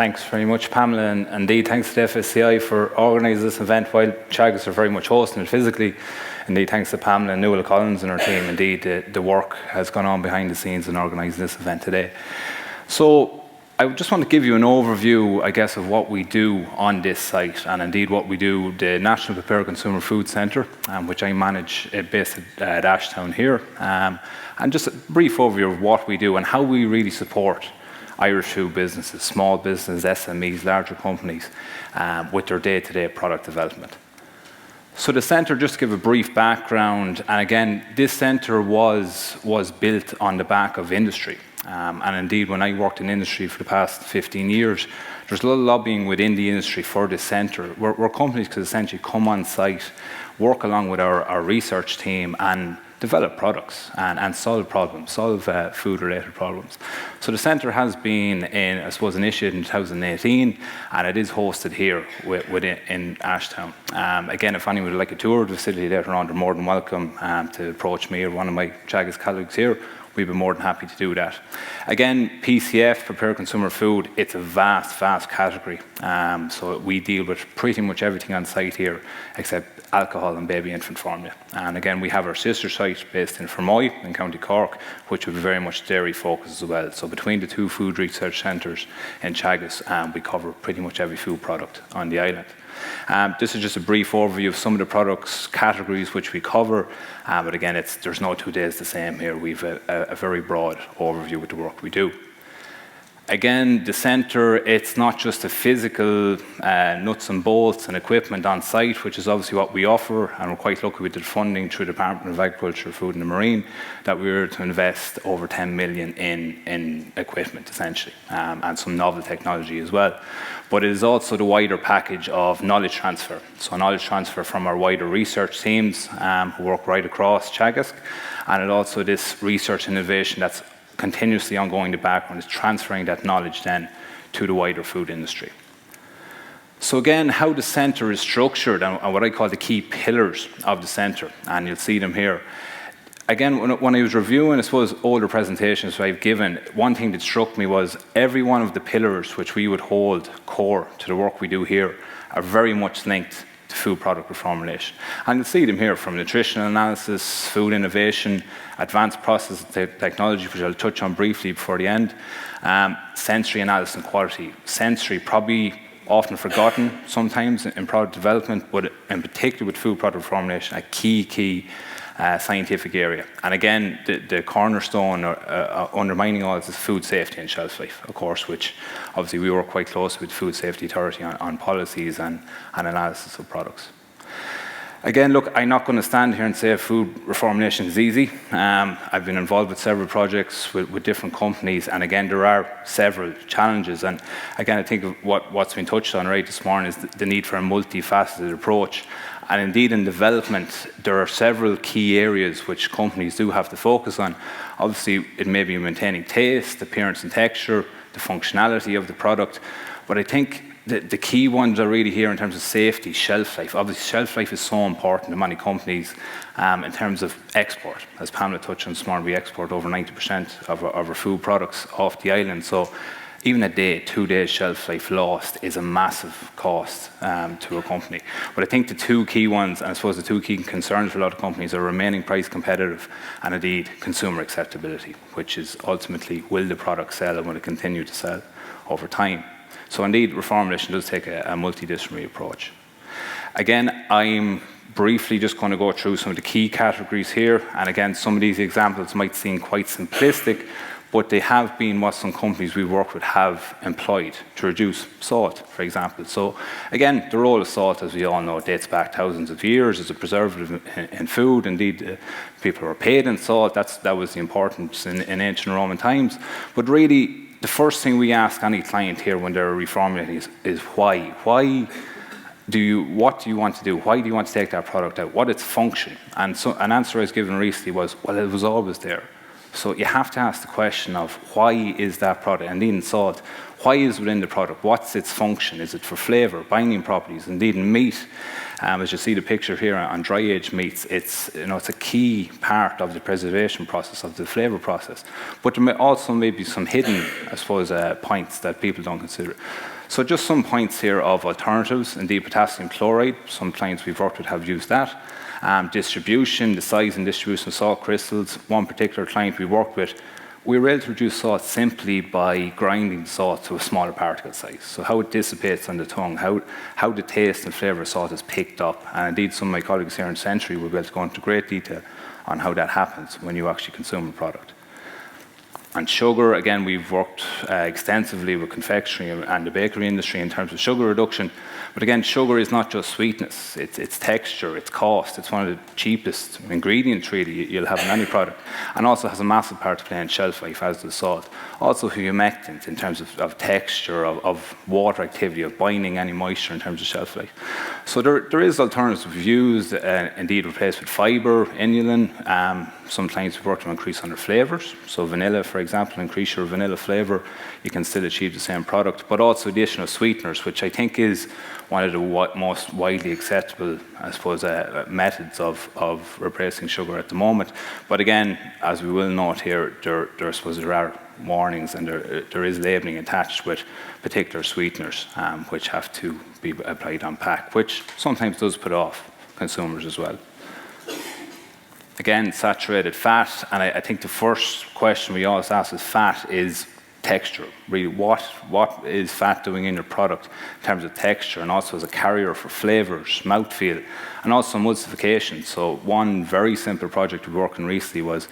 Thanks very much, Pamela, and indeed thanks to FSCI for organising this event while Teagasc are very much hosting it physically. Indeed, thanks to Pamela and Nuala Collins and her team. Indeed, the work has gone on behind the scenes in organising this event today. So I just want to give you an overview, I guess, of what we do on this site, and indeed what we do, the National Prepared Consumer Food Centre, which I manage based at Ashtown here, and just a brief overview of what we do and how we really support Irish food businesses, small businesses, SMEs, larger companies, with their day-to-day product development. So the centre, just to give a brief background, and again, this centre was built on the back of industry. And indeed, when I worked in industry for the past 15 years, there's a lot of lobbying within the industry for this centre, where companies could essentially come on site, work along with our research team, and develop products and solve problems, solve food-related problems. So the centre has been, initiated in 2018, and it is hosted here in Ashtown. Again, if anyone would like a tour of the facility later on, they're more than welcome to approach me or one of my Teagasc colleagues here. We'd be more than happy to do that. Again, PCF, Prepared Consumer Food, it's a vast category. So we deal with pretty much everything on site here, except alcohol and baby infant formula. And again, we have our sister site based in Fermoy in County Cork, which will be very much dairy focused as well. So between the two food research centres in Teagasc, we cover pretty much every food product on the island. This is just a brief overview of some of the products categories which we cover, but again, there's no 2 days the same here. We've a very broad overview with the work we do. Again, the centre, it's not just a physical nuts and bolts and equipment on site, which is obviously what we offer, and we're quite lucky with the funding through the Department of Agriculture, Food and the Marine, that we were to invest over 10 million in equipment, essentially, and some novel technology as well. But it is also the wider package of knowledge transfer. So knowledge transfer from our wider research teams who work right across Teagasc, and it also this research innovation that's continuously ongoing in the background is transferring that knowledge then to the wider food industry. So again, how the centre is structured and what I call the key pillars of the centre, and you'll see them here. Again, when I was reviewing, I suppose, older presentations I've given, one thing that struck me was every one of the pillars which we would hold core to the work we do here are very much linked to food product reformulation. And you'll see them here from nutritional analysis, food innovation, advanced process technology, which I'll touch on briefly before the end, sensory analysis and quality. Sensory, probably often forgotten sometimes in product development, but in particular with food product reformulation, a key scientific area. And again, the cornerstone undermining all this is food safety and shelf life, of course, which obviously we work quite closely with Food Safety Authority on policies and analysis of products. Again, look, I'm not going to stand here and say food reformulation is easy. I've been involved with several projects with different companies, and again, there are several challenges. And again, I think what's been touched on right this morning is the need for a multifaceted approach. And indeed, in development, there are several key areas which companies do have to focus on. Obviously, it may be maintaining taste, appearance and texture, the functionality of the product. But I think the key ones are really here in terms of safety, shelf life. Obviously, shelf life is so important to many companies in terms of export. As Pamela touched on this morning, we export over 90% of our food products off the island. So even a day, 2 days shelf life lost is a massive cost to a company. But I think the two key ones, and I suppose the two key concerns for a lot of companies, are remaining price competitive and indeed consumer acceptability, which is ultimately, will the product sell and will it continue to sell over time? So indeed, reformulation does take a multidisciplinary approach. Again, I'm briefly just going to go through some of the key categories here. And again, some of these examples might seem quite simplistic, but they have been what some companies we work with have employed to reduce salt, for example. So again, the role of salt, as we all know, dates back thousands of years as a preservative in food. Indeed, people were paid in salt. That was the importance in ancient Roman times. But really, the first thing we ask any client here when they're reformulating is why? What do you want to do? Why do you want to take that product out? What its function? And so an answer I was given recently was, well, it was always there. So you have to ask the question of why is that product, and in salt, Why is it within the product? What's its function? Is it for flavour, binding properties? Indeed, in meat, as you see the picture here on dry-aged meats, it's a key part of the preservation process, of the flavour process. But there may also be some hidden, I suppose, points that people don't consider. So just some points here of alternatives. Indeed, potassium chloride, some clients we've worked with have used that. Distribution, the size and distribution of salt crystals. One particular client we worked with, we were able to reduce salt simply by grinding salt to a smaller particle size. So how it dissipates on the tongue, how the taste and flavour of salt is picked up. And indeed, some of my colleagues here in Century will be able to go into great detail on how that happens when you actually consume a product. And sugar, again, we've worked extensively with confectionery and the bakery industry in terms of sugar reduction. But again, sugar is not just sweetness, it's texture, it's cost. It's one of the cheapest ingredients really you'll have in any product, and also has a massive part to play in shelf life, as does salt. Also humectant in terms of texture, of water activity, of binding any moisture in terms of shelf life. So there is alternatives we've used, indeed replaced with fibre, inulin. Some clients have worked to increase on their flavours. So vanilla, for example, increase your vanilla flavour, you can still achieve the same product, but also addition of sweeteners, which I think is one of the most widely acceptable, I suppose, methods of replacing sugar at the moment. But again, as we will note here, I suppose there are warnings and there is labelling attached with particular sweeteners which have to be applied on pack, which sometimes does put off consumers as well. Again, saturated fat, and I think the first question we always ask is fat is texture. Really, what is fat doing in your product in terms of texture, and also as a carrier for flavours, mouthfeel, and also emulsification. So one very simple project we worked on recently was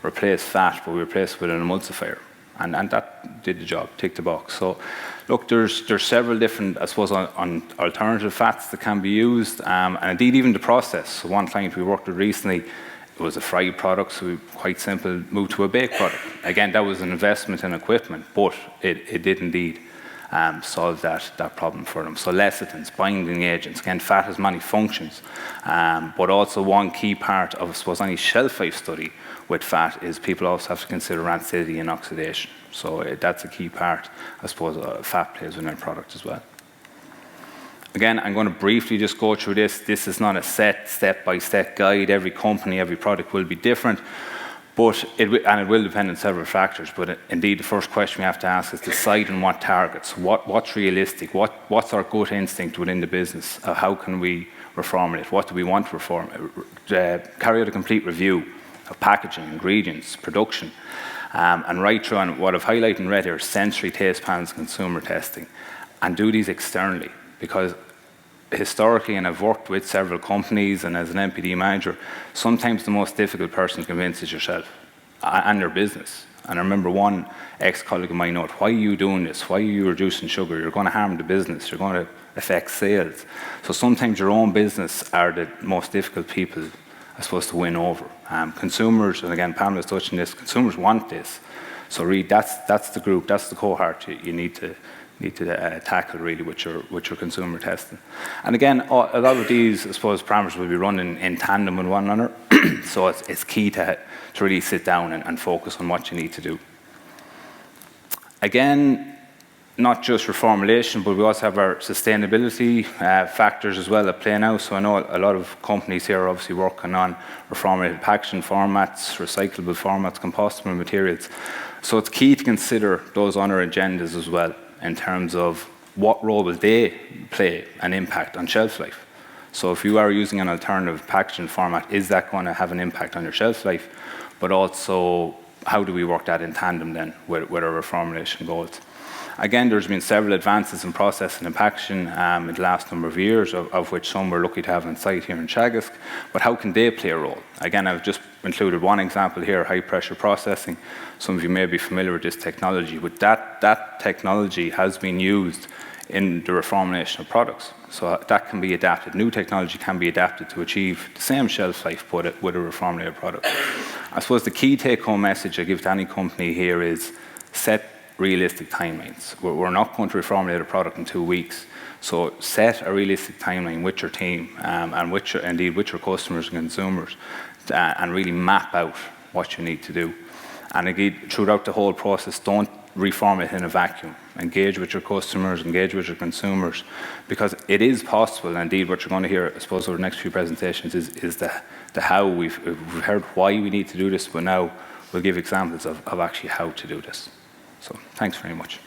replace fat, but we replaced it with an emulsifier. And that did the job, ticked the box. So look, there's several different, I suppose, on alternative fats that can be used, and indeed even the process. So one client we worked with recently, it was a fried product, so we, quite simple, moved to a baked product. Again, that was an investment in equipment, but it did indeed solve that problem for them. So lecithins, binding agents, again, fat has many functions, but also one key part of, I suppose, any shelf life study with fat is people also have to consider rancidity and oxidation. So that's a key part, I suppose, fat plays within a product as well. Again, I'm going to briefly just go through this. This is not a set step-by-step guide. Every company, every product will be different, but it will depend on several factors. But indeed, the first question we have to ask is decide on what targets, what's realistic, what's our gut instinct within the business, how can we reformulate, what do we want to reform, carry out a complete review of packaging, ingredients, production, and right through on what I've highlighted in red here, sensory taste panels, consumer testing, and do these externally, because historically, and I've worked with several companies and as an NPD manager, sometimes the most difficult person to convince is yourself and your business. And I remember one ex-colleague of mine noted, why are you doing this? Why are you reducing sugar? You're going to harm the business. You're going to affect sales. So sometimes your own business are the most difficult people, I suppose, to win over. Consumers, and again, Pamela's touching this, consumers want this. So really, that's the group, that's the cohort you need to tackle really with your consumer testing. And again, a lot of these, I suppose, parameters will be running in tandem with one another. So it's key to really sit down and focus on what you need to do. Again, not just reformulation, but we also have our sustainability factors as well at play now. So I know a lot of companies here are obviously working on reformulated packaging formats, recyclable formats, compostable materials. So it's key to consider those on our agendas as well, in terms of what role will they play an impact on shelf life. So if you are using an alternative packaging format, is that going to have an impact on your shelf life? But also, how do we work that in tandem then with our reformulation goals? Again, there's been several advances in processing and packaging in the last number of years, of which some we're lucky to have on site here in Teagasc, but how can they play a role? Again, I've just included one example here, high pressure processing. Some of you may be familiar with this technology, but that technology has been used in the reformulation of products. So that can be adapted. New technology can be adapted to achieve the same shelf life, but with a reformulated product. I suppose the key take-home message I give to any company here is set realistic timelines. We're not going to reformulate a product in 2 weeks. So set a realistic timeline with your team and with your customers and consumers and really map out what you need to do. And again, throughout the whole process, don't reformulate in a vacuum. engage with your customers, engage with your consumers, because it is possible. And indeed, what you're going to hear, I suppose, over the next few presentations is the how. We've heard why we need to do this, but now we'll give examples of actually how to do this. So thanks very much.